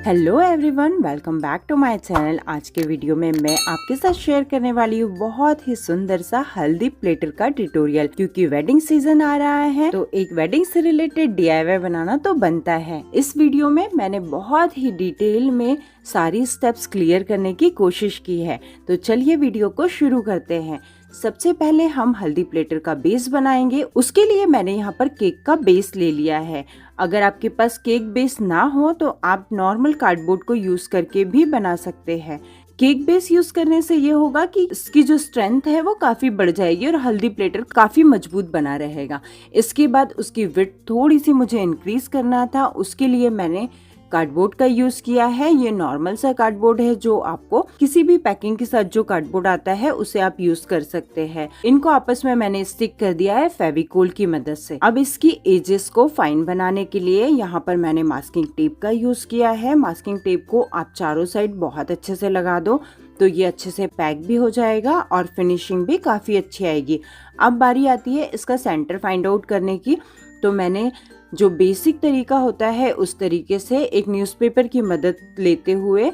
Hello everyone, welcome back to my channel. आज के video में मैं आपके साथ शेयर करने वाली हूँ बहुत ही सुंदर सा हल्दी प्लेटर का ट्यूटोरियल। क्योंकि वेडिंग सीजन आ रहा है तो एक वेडिंग से रिलेटेड DIY बनाना तो बनता है। इस वीडियो में मैंने बहुत ही डिटेल में सारी स्टेप्स क्लियर करने की कोशिश की है। तो चलिए वीडियो को शुरू करते हैं। सबसे पहले हम हल्दी प्लेटर का बेस बनाएंगे। उसके लिए मैंने यहाँ पर केक का बेस ले लिया है। अगर आपके पास केक बेस ना हो तो आप नॉर्मल कार्डबोर्ड को यूज करके भी बना सकते हैं। केक बेस यूज करने से ये होगा कि इसकी जो स्ट्रेंथ है वो काफी बढ़ जाएगी और हल्दी प्लेटर काफी मजबूत बना रहेगा। इसके बाद उसकी विड्थ थोड़ी सी मुझे इंक्रीज करना था। उसके लिए मैंने कार्डबोर्ड का यूज किया है। ये नॉर्मल सा कार्डबोर्ड है जो आपको किसी भी पैकिंग के साथ जो कार्डबोर्ड आता है उसे आप यूज कर सकते हैं। इनको आपस में मैंने स्टिक कर दिया है फेविकोल की मदद से। अब इसकी एजेस को फाइन बनाने के लिए यहाँ पर मैंने मास्किंग टेप का यूज किया है। मास्किंग टेप को आप चारों साइड बहुत अच्छे से लगा दो तो ये अच्छे से पैक भी हो जाएगा और फिनिशिंग भी काफी अच्छी आएगी। अब बारी आती है इसका सेंटर फाइंड आउट करने की। तो मैंने जो बेसिक तरीका होता है उस तरीके से एक न्यूज़पेपर की मदद लेते हुए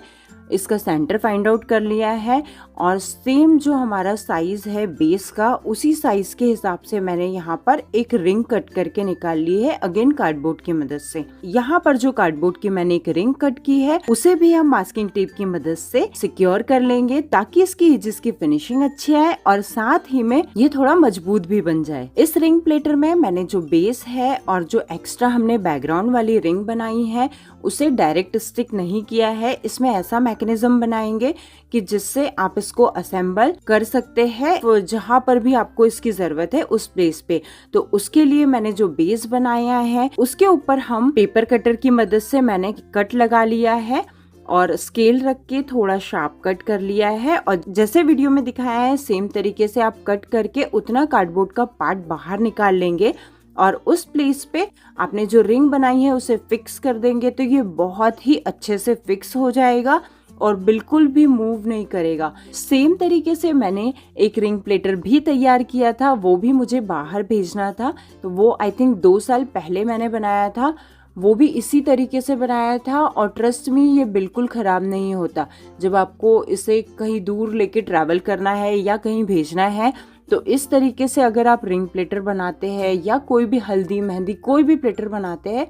इसका सेंटर फाइंड आउट कर लिया है और सेम जो हमारा साइज है बेस का उसी साइज के हिसाब से मैंने यहाँ पर एक रिंग कट करके निकाल ली है, अगेन कार्डबोर्ड की मदद से। यहाँ पर जो कार्डबोर्ड की मैंने एक रिंग कट की है उसे भी हम मास्किंग टेप की मदद से सिक्योर कर लेंगे ताकि इसकी एजेस की फिनिशिंग अच्छी आए और साथ ही में ये थोड़ा मजबूत भी बन जाए। इस रिंग प्लेटर में मैंने जो बेस है और जो एक्स्ट्रा हमने बैकग्राउंड वाली रिंग बनाई है उसे डायरेक्ट स्टिक नहीं किया है। इसमें ऐसा मैकेनिज्म बनाएंगे कि जिससे आप इसको असेंबल कर सकते हैं तो जहां पर भी आपको इसकी जरूरत है उस प्लेस पे। तो उसके लिए मैंने जो बेस बनाया है उसके ऊपर हम पेपर कटर की मदद से मैंने कट लगा लिया है और स्केल रख के थोड़ा शार्प कट कर लिया है। और जैसे वीडियो में दिखाया है सेम तरीके से आप कट करके उतना कार्डबोर्ड का पार्ट बाहर निकाल लेंगे और उस प्लेस पे आपने जो रिंग बनाई है उसे फिक्स कर देंगे तो ये बहुत ही अच्छे से फिक्स हो जाएगा और बिल्कुल भी मूव नहीं करेगा। सेम तरीके से मैंने एक रिंग प्लेटर भी तैयार किया था, वो भी मुझे बाहर भेजना था। तो वो आई थिंक 2 साल पहले मैंने बनाया था। वो भी इसी तरीके से बनाया था और ट्रस्ट मी ये बिल्कुल खराब नहीं होता। जब आपको इसे कहीं दूर लेके ट्रैवल करना है या कहीं भेजना है तो इस तरीके से अगर आप रिंग प्लेटर बनाते हैं या कोई भी हल्दी मेहंदी कोई भी प्लेटर बनाते हैं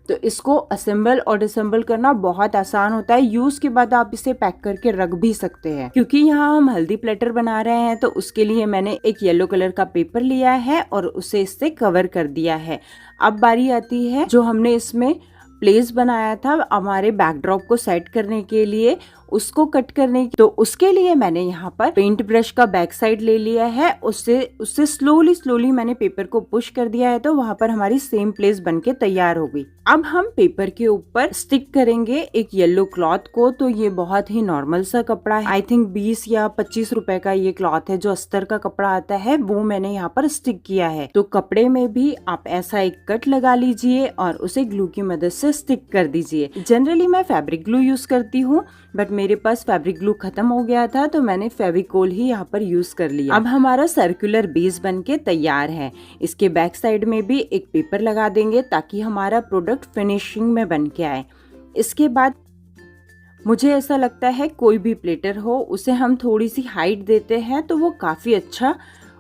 तो इसको असेंबल और डिसेंबल करना बहुत आसान होता है। यूज के बाद आप इसे पैक करके रख भी सकते हैं। क्योंकि यहाँ हम हल्दी प्लेटर बना रहे हैं तो उसके लिए मैंने एक येलो कलर का पेपर लिया है और उसे इससे कवर कर दिया है। अब बारी आती है जो हमने इसमें प्लेस बनाया था हमारे बैकड्रॉप को सेट करने के लिए, उसको कट करने की। तो उसके लिए मैंने यहाँ पर पेंट ब्रश का बैक साइड ले लिया है। उससे स्लोली मैंने पेपर को पुश कर दिया है तो वहां पर हमारी सेम प्लेस बनके तैयार हो गई। अब हम पेपर के ऊपर स्टिक करेंगे एक येलो क्लॉथ को। तो ये बहुत ही नॉर्मल सा कपड़ा है, आई थिंक 20 या 25 रुपए का ये क्लॉथ है जो अस्तर का कपड़ा आता है, वो मैंने यहाँ पर स्टिक किया है। तो कपड़े में भी आप ऐसा एक कट लगा लीजिए और उसे ग्लू की मदद से स्टिक कर दीजिए। जनरली मैं फैब्रिक ग्लू यूज करती हूँ बट मेरे पास फैब्रिक ग्लू खत्म हो गया था तो मैंने फेविकोल ही यहाँ पर यूज कर लिया। अब हमारा सर्कुलर बेस बनके तैयार है। इसके बैक साइड में भी एक पेपर लगा देंगे ताकि हमारा प्रोडक्ट फिनिशिंग में बन के आए। इसके बाद मुझे ऐसा लगता है कोई भी प्लेटर हो उसे हम थोड़ी सी हाइट देते हैं तो वो काफी अच्छा,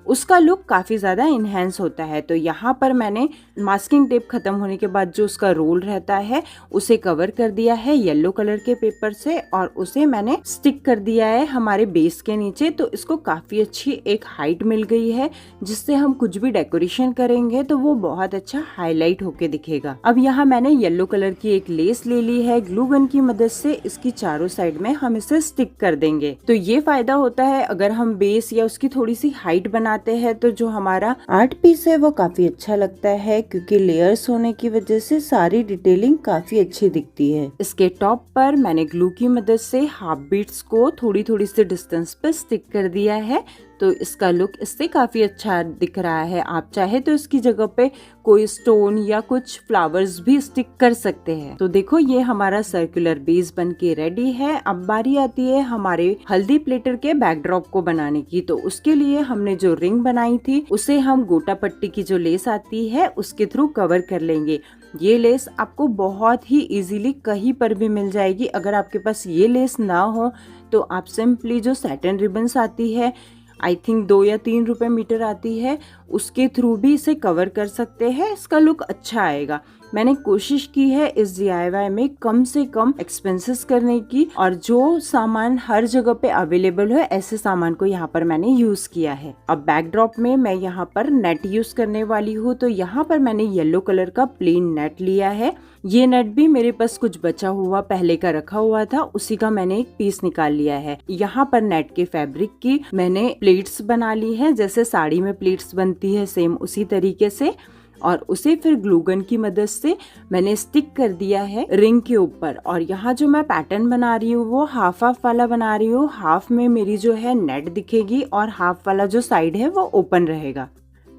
उसका लुक काफी ज्यादा इनहेंस होता है। तो यहाँ पर मैंने मास्किंग टेप खत्म होने के बाद जो उसका रोल रहता है उसे कवर कर दिया है येलो कलर के पेपर से और उसे मैंने स्टिक कर दिया है हमारे बेस के नीचे। तो इसको काफी अच्छी एक हाइट मिल गई है जिससे हम कुछ भी डेकोरेशन करेंगे तो वो बहुत अच्छा हाईलाइट होके दिखेगा। अब यहाँ मैंने येलो कलर की एक लेस ले ली है, ग्लू गन की मदद से इसकी चारों साइड में हम इसे स्टिक कर देंगे। तो ये फायदा होता है अगर हम बेस या उसकी थोड़ी सी हाइट बनाते हैं तो जो हमारा आर्ट पीस है वो काफी अच्छा लगता है क्योंकि लेयर्स होने की वजह से सारी डिटेलिंग काफी अच्छी दिखती है। इसके टॉप पर मैंने ग्लू की मदद से हाफ बीट्स को थोड़ी थोड़ी सी डिस्टेंस पे स्टिक कर दिया है तो इसका लुक इससे काफी अच्छा दिख रहा है। आप चाहे तो इसकी जगह पे कोई स्टोन या कुछ फ्लावर्स भी स्टिक कर सकते हैं। तो देखो ये हमारा सर्कुलर बेस बन के रेडी है। अब बारी आती है हमारे हल्दी प्लेटर के बैकड्रॉप को बनाने की। तो उसके लिए हमने जो रिंग बनाई थी उसे हम गोटा पट्टी की जो लेस आती है उसके थ्रू कवर कर लेंगे। ये लेस आपको बहुत ही इजीली कहीं पर भी मिल जाएगी। अगर आपके पास ये लेस ना हो तो आप सिंपली जो सैटिन रिबन्स आती है, आई थिंक 2 या 3 रुपए मीटर आती है, उसके थ्रू भी इसे कवर कर सकते हैं। इसका लुक अच्छा आएगा। मैंने कोशिश की है इस DIY में कम से कम एक्सपेंसेस करने की, और जो सामान हर जगह पे अवेलेबल है ऐसे सामान को यहाँ पर मैंने यूज किया है। अब बैकड्रॉप में मैं यहाँ पर नेट यूज करने वाली हूँ। तो यहाँ पर मैंने येलो कलर का प्लेन नेट लिया है। ये नेट भी मेरे पास कुछ बचा हुआ पहले का रखा हुआ था, उसी का मैंने एक पीस निकाल लिया है। यहाँ पर नेट के फैब्रिक की मैंने प्लेट्स बना ली है, जैसे साड़ी में प्लेट्स बनती है सेम उसी तरीके से, और उसे फिर ग्लू गन की मदद से मैंने स्टिक कर दिया है रिंग के ऊपर। और यहाँ जो मैं पैटर्न बना रही हूँ वो हाफ वाला बना रही हूँ। हाफ में मेरी जो है नेट दिखेगी और हाफ वाला जो साइड है वो ओपन रहेगा।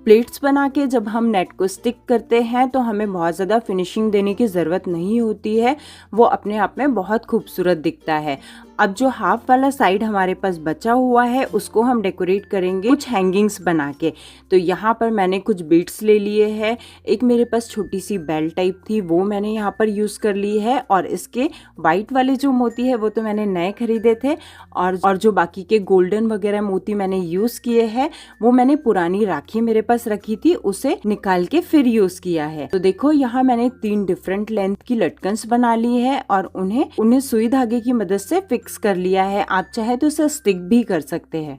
प्लेट्स बना के जब हम नेट को स्टिक करते हैं तो हमें बहुत ज़्यादा फिनिशिंग देने की ज़रूरत नहीं होती है, वो अपने आप में बहुत खूबसूरत दिखता है। अब जो हाफ वाला साइड हमारे पास बचा हुआ है उसको हम डेकोरेट करेंगे कुछ हैंगिंग्स बना के। तो यहाँ पर मैंने कुछ बीड्स ले लिए हैं। एक मेरे पास छोटी सी बेल टाइप थी वो मैंने यहाँ पर यूज़ कर ली है, और इसके वाइट वाले जो मोती है वो तो मैंने नए खरीदे थे, और जो बाकी के गोल्डन वगैरह मोती मैंने यूज़ किए हैं वो मैंने पुरानी राखी मेरे पास रखी थी उसे निकाल के फिर यूज किया है। तो देखो यहाँ मैंने 3 डिफरेंट लेंथ की लटकन्स बना ली है और उन्हें सुई धागे की मदद से फिक्स कर लिया है। आप चाहे तो इसे स्टिक भी कर सकते हैं।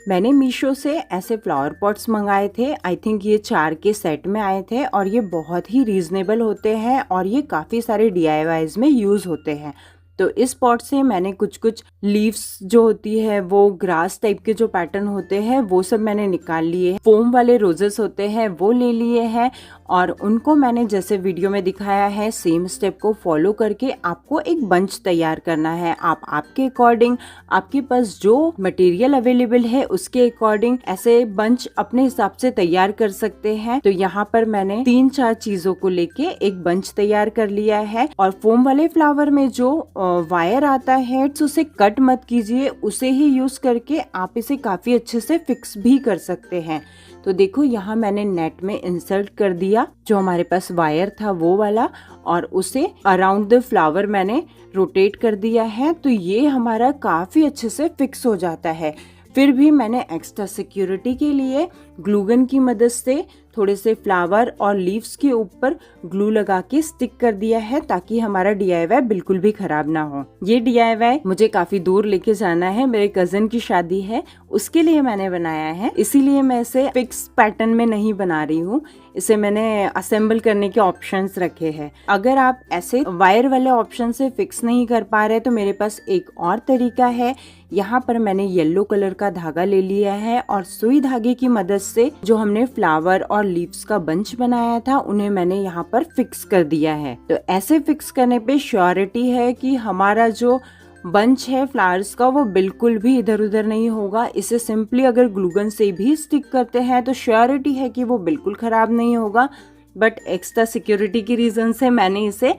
मैंने मीशो से ऐसे फ्लावर पॉट्स मंगाए थे। आई थिंक ये 4 के सेट में आए थे, और ये बहुत ही रीजनेबल होते हैं और ये काफी सारे DIYs में यूज होते हैं। तो इस पॉट से मैंने कुछ लीव्स जो होती है वो ग्रास टाइप के जो पैटर्न होते हैं वो सब मैंने निकाल लिए हैं। फोम वाले रोजेस होते हैं वो ले लिए हैं, और उनको मैंने जैसे वीडियो में दिखाया है सेम स्टेप को फॉलो करके आपको एक बंच तैयार करना है। आप आपके अकॉर्डिंग, आपके पास जो मटेरियल अवेलेबल है उसके अकॉर्डिंग ऐसे बंच अपने हिसाब से तैयार कर सकते हैं। तो यहाँ पर मैंने 3-4 चीजों को लेके एक बंच तैयार कर लिया है। और फोम वाले फ्लावर में जो वायर आता है उसे कट मत कीजिए, उसे ही यूज करके आप इसे काफी अच्छे से फिक्स भी कर सकते हैं। तो देखो यहाँ मैंने नेट में इंसर्ट कर दिया जो हमारे पास वायर था वो वाला, और उसे अराउंड द फ्लावर मैंने रोटेट कर दिया है। तो ये हमारा काफी अच्छे से फिक्स हो जाता है। फिर भी मैंने एक्स्ट्रा सिक्योरिटी के लिए ग्लू गन की मदद से थोड़े से फ्लावर और लीव्स के ऊपर ग्लू लगा के स्टिक कर दिया है ताकि हमारा DIY बिल्कुल भी खराब ना हो। ये DIY मुझे काफी दूर लेके जाना है, मेरे कजन की शादी है उसके लिए मैंने बनाया है, इसीलिए मैं इसे फिक्स पैटर्न में नहीं बना रही हूँ। इसे मैंने असेंबल करने के ऑप्शंस रखे हैं। अगर आप ऐसे वायर वाले ऑप्शन से फिक्स नहीं कर पा रहे तो मेरे पास एक और तरीका है। यहाँ पर मैंने येलो कलर का धागा ले लिया है और सुई धागे की मदद से जो हमने फ्लावर और लीव्स का बंच बनाया था उन्हें मैंने यहाँ पर फिक्स कर दिया है। तो ऐसे फिक्स करने पे श्योरिटी है कि हमारा जो बंच है फ्लावर्स का वो बिल्कुल भी इधर उधर नहीं होगा। इसे सिंपली अगर ग्लूगन से भी स्टिक करते हैं तो श्योरिटी है कि वो बिल्कुल खराब नहीं होगा। बट एक्स्ट्रा सिक्योरिटी की रीजन से मैंने इसे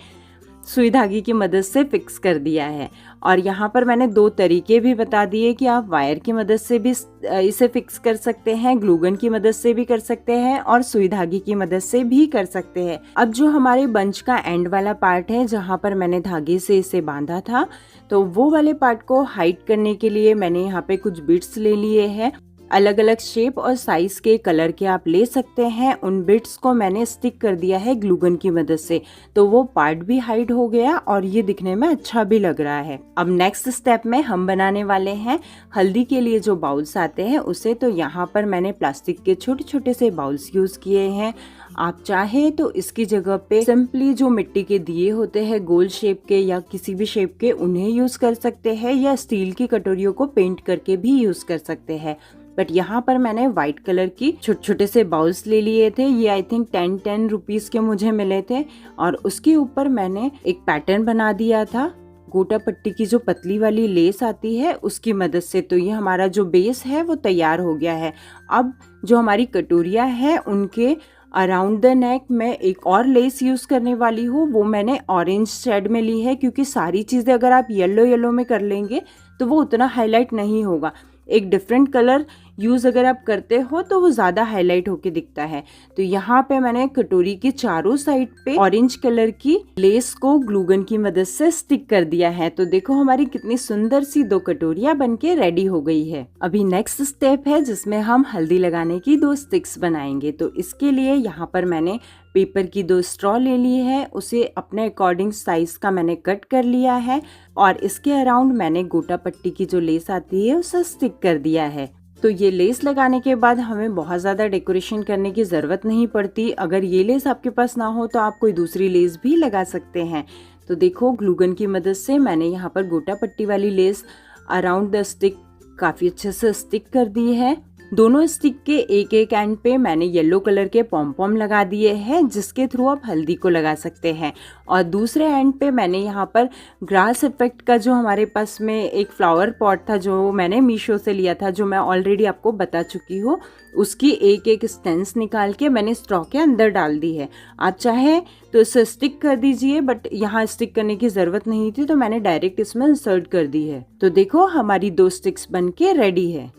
सुई धागे की मदद से फिक्स कर दिया है। और यहाँ पर मैंने 2 तरीके भी बता दिए कि आप वायर की मदद से भी इसे फिक्स कर सकते हैं, ग्लूगन की मदद से भी कर सकते हैं और सुई धागे की मदद से भी कर सकते हैं। अब जो हमारे बंच का एंड वाला पार्ट है जहाँ पर मैंने धागे से इसे बांधा था, तो वो वाले पार्ट को हाइड करने के लिए मैंने यहाँ पे कुछ बीड्स ले लिए हैं। अलग अलग शेप और साइज के कलर के आप ले सकते हैं। उन बिट्स को मैंने स्टिक कर दिया है ग्लूगन की मदद से, तो वो पार्ट भी हाइड हो गया और ये दिखने में अच्छा भी लग रहा है। अब नेक्स्ट स्टेप में हम बनाने वाले हैं हल्दी के लिए जो बाउल्स आते हैं उसे। तो यहाँ पर मैंने प्लास्टिक के छोटे छोटे से बाउल्स यूज किए हैं। आप चाहे तो इसकी जगह पे सिंपली जो मिट्टी के दिए होते हैं गोल शेप के या किसी भी शेप के उन्हें यूज कर सकते हैं, या स्टील की कटोरियों को पेंट करके भी यूज कर सकते हैं। बट यहाँ पर मैंने व्हाइट कलर की छोटे छोटे से बाउल्स ले लिए थे। ये आई थिंक 10 रुपीज के मुझे मिले थे, और उसके ऊपर मैंने एक पैटर्न बना दिया था गोटा पट्टी की जो पतली वाली लेस आती है उसकी मदद से। तो ये हमारा जो बेस है वो तैयार हो गया है। अब जो हमारी कटोरिया है उनके अराउंड द नेक मैं एक और लेस यूज़ करने वाली हूँ। वो मैंने ऑरेंज शेड में ली है, क्योंकि सारी चीज़ें अगर आप येलो में कर लेंगे तो वो उतना हाईलाइट नहीं होगा। एक डिफरेंट कलर यूज़ अगर आप करते हो तो वो ज़्यादा हाईलाइट होके दिखता है। तो यहाँ पे मैंने कटोरी के चारों साइड पे ऑरेंज कलर की लेस को ग्लूगन की मदद से स्टिक कर दिया है। तो देखो हमारी कितनी सुंदर सी 2 कटोरियाँ बनके रेडी हो गई है। अभी नेक्स्ट स्टेप है जिसमें हम हल्दी लगाने की 2 स्टिक्स बनाएंगे। तो इसके लिए यहाँ पर मैंने पेपर की 2 स्ट्रॉ ले ली है, उसे अपने अकॉर्डिंग साइज का मैंने कट कर लिया है और इसके अराउंड मैंने गोटा पट्टी की जो लेस आती है उसे स्टिक कर दिया है। तो ये लेस लगाने के बाद हमें बहुत ज़्यादा डेकोरेशन करने की ज़रूरत नहीं पड़ती। अगर ये लेस आपके पास ना हो तो आप कोई दूसरी लेस भी लगा सकते हैं। तो देखो ग्लूगन की मदद से मैंने यहाँ पर गोटा पट्टी वाली लेस अराउंड द स्टिक काफ़ी अच्छे से स्टिक कर दी है। दोनों स्टिक के एक एंड पे मैंने येलो कलर के पॉम लगा दिए हैं, जिसके थ्रू आप हल्दी को लगा सकते हैं। और दूसरे एंड पे मैंने यहाँ पर ग्रास इफेक्ट का जो हमारे पास में एक फ्लावर पॉट था जो मैंने मीशो से लिया था, जो मैं ऑलरेडी आपको बता चुकी हूँ, उसकी एक स्टेंस निकाल के मैंने स्ट्रॉ के अंदर डाल दी है। आप चाहे तो इसे स्टिक कर दीजिए, बट यहाँ स्टिक करने की ज़रूरत नहीं थी तो मैंने डायरेक्ट इसमें इंसर्ट कर दी है। तो देखो हमारी 2 स्टिक्स बन के रेडी है।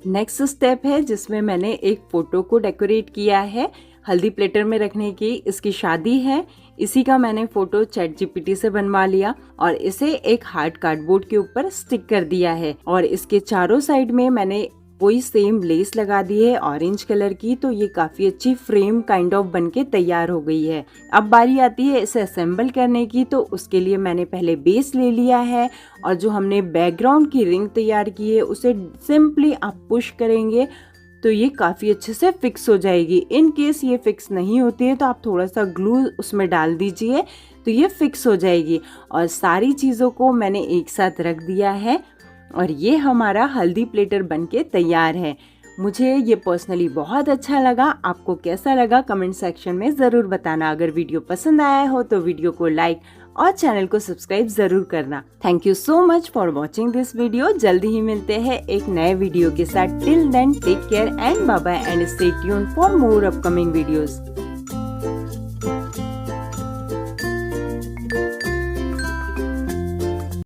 नेक्स्ट स्टेप है जिसमें मैंने एक फोटो को डेकोरेट किया है हल्दी प्लेटर में रखने की। इसकी शादी है, इसी का मैंने फोटो ChatGPT से बनवा लिया और इसे एक हार्ड कार्डबोर्ड के ऊपर स्टिक कर दिया है। और इसके चारों साइड में मैंने वही सेम लेस लगा दी है ऑरेंज कलर की। तो ये काफी अच्छी फ्रेम काइंड ऑफ बनके तैयार हो गई है। अब बारी आती है इसे असेंबल करने की। तो उसके लिए मैंने पहले बेस ले लिया है और जो हमने बैकग्राउंड की रिंग तैयार की है उसे सिंपली आप पुश करेंगे तो ये काफ़ी अच्छे से फिक्स हो जाएगी। इन केस ये फिक्स नहीं होती है तो आप थोड़ा सा ग्लू उसमें डाल दीजिए तो ये फिक्स हो जाएगी। और सारी चीज़ों को मैंने एक साथ रख दिया है और ये हमारा हल्दी प्लेटर बनके तैयार है। मुझे ये पर्सनली बहुत अच्छा लगा। आपको कैसा लगा कमेंट सेक्शन में ज़रूर बताना। अगर वीडियो पसंद आया हो तो वीडियो को लाइक और चैनल को सब्सक्राइब जरूर करना। Thank you so much for watching this video. जल्दी ही मिलते हैं एक नए वीडियो के साथ। Till then take care and bye bye and stay tuned for more upcoming videos.